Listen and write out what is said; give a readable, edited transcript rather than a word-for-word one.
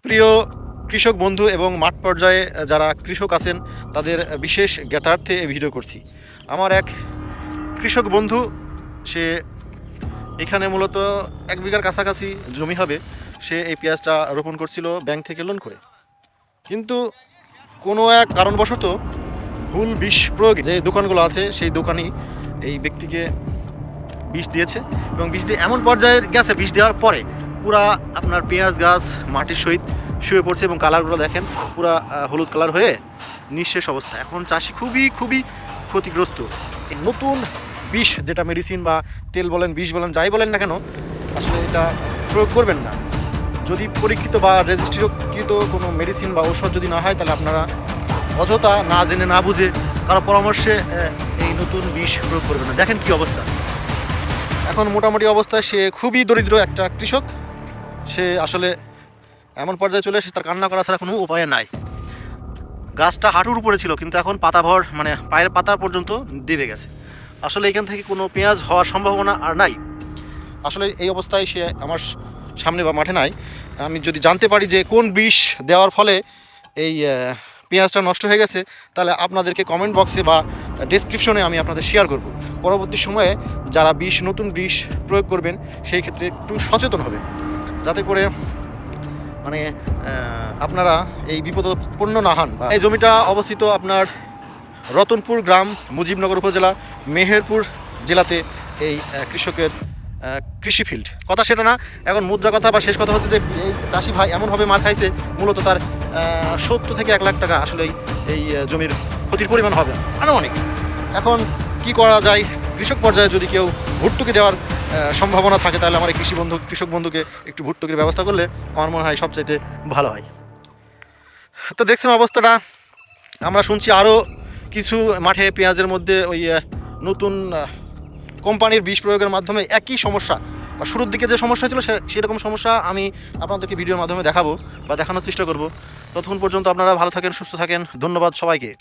প্রিয় কৃষক বন্ধু এবং মাঠ পর্যায়ে যারা কৃষক আছেন তাদের বিশেষ জ্ঞাতার্থে এই ভিডিও করছি। আমার এক কৃষক বন্ধু, সে এখানে মূলত 1 বিঘার কাছাকাছি জমি হবে, সে এই পেঁয়াজটা রোপণ করছিল ব্যাংক থেকে লোন করে। কিন্তু কোনো এক কারণবশত ভুল বিষ প্রয়োগ, যে দোকানগুলো আছে সেই দোকানই এই ব্যক্তিকে বিষ দিয়েছে এবং বিষ দিয়ে এমন পর্যায়ে গেছে, বিষ দেওয়ার পরে পুরা আপনার পেঁয়াজ গাছ মাটির সহিত শুয়ে পড়ছে এবং কালারগুলো দেখেন পুরা হলুদ কালার হয়ে নিঃশেষ অবস্থা। এখন চাষি খুবই ক্ষতিগ্রস্ত। এই নতুন বিষ, যেটা মেডিসিন বা তেল বলেন, বিষ বলেন, যাই বলেন না কেন, আসলে এটা প্রয়োগ করবেন না। যদি পরীক্ষিত বা রেজিস্ট্রিকৃত কোনো মেডিসিন বা ঔষধ যদি না হয়, তাহলে আপনারা অযথা না জেনে না বুঝে কারো পরামর্শে এই নতুন বিষ প্রয়োগ করবেন না। দেখেন কি অবস্থা। এখন মোটামুটি অবস্থায় সে খুবই দরিদ্র একটা কৃষক। সে আসলে এমন পর্যায়ে চলে এসে তার কান্না করা ছাড়া কোনো উপায় নাই। গাছটা হাঁটুর উপরে ছিল, কিন্তু এখন পাতাভর, মানে পায়ের পাতা পর্যন্ত দেবে গেছে। আসলে এখান থেকে কোনো পেঁয়াজ হওয়ার সম্ভাবনা আর নাই। আসলে এই অবস্থায় সে আমার সামনে বা মাঠে নাই। আমি যদি জানতে পারি যে কোন বিষ দেওয়ার ফলে এই পেঁয়াজটা নষ্ট হয়ে গেছে, তাহলে আপনাদেরকে কমেন্ট বক্সে বা ডেসক্রিপশনে আমি আপনাদের শেয়ার করব। পরবর্তী সময়ে যারা নতুন বিষ প্রয়োগ করবেন, সেই ক্ষেত্রে একটু সচেতন হবেন, যাতে করে মানে আপনারা এই বিপদপূর্ণ না হন। এই জমিটা অবস্থিত আপনার রতনপুর গ্রাম, মুজিবনগর উপজেলা, মেহেরপুর জেলাতে এই কৃষকের কৃষি ফিল্ড। কথা সেটা না, এখন মুদ্রা কথা বা শেষ কথা হচ্ছে যে এই চাষি ভাই এমনভাবে মার খাইছে, মূলত তার 70 থেকে 1 লাখ টাকা আসলে এই জমির ক্ষতির পরিমাণ হবে আনুমানিক। এখন কি করা যায়, কৃষক পর্যায়ে যদি কেউ ভর্তুকি দেওয়ার সম্ভাবনা থাকে, তাহলে আমার এই কৃষক বন্ধুকে একটু ভর্তুকির ব্যবস্থা করলে আমার মনে হয় সবচাইতে ভালো হয়। তো দেখছেন অবস্থাটা। আমরা শুনছি আরও কিছু মাঠে পেঁয়াজের মধ্যে ওই নতুন কোম্পানির বিষ প্রয়োগের মাধ্যমে একই সমস্যা বা শুরুর দিকে যে সমস্যা ছিল সেরকম সমস্যা আমি আপনাদেরকে ভিডিওর মাধ্যমে দেখাবো বা দেখানোর চেষ্টা করব। ততক্ষণ পর্যন্ত আপনারা ভালো থাকেন, সুস্থ থাকেন। ধন্যবাদ সবাইকে।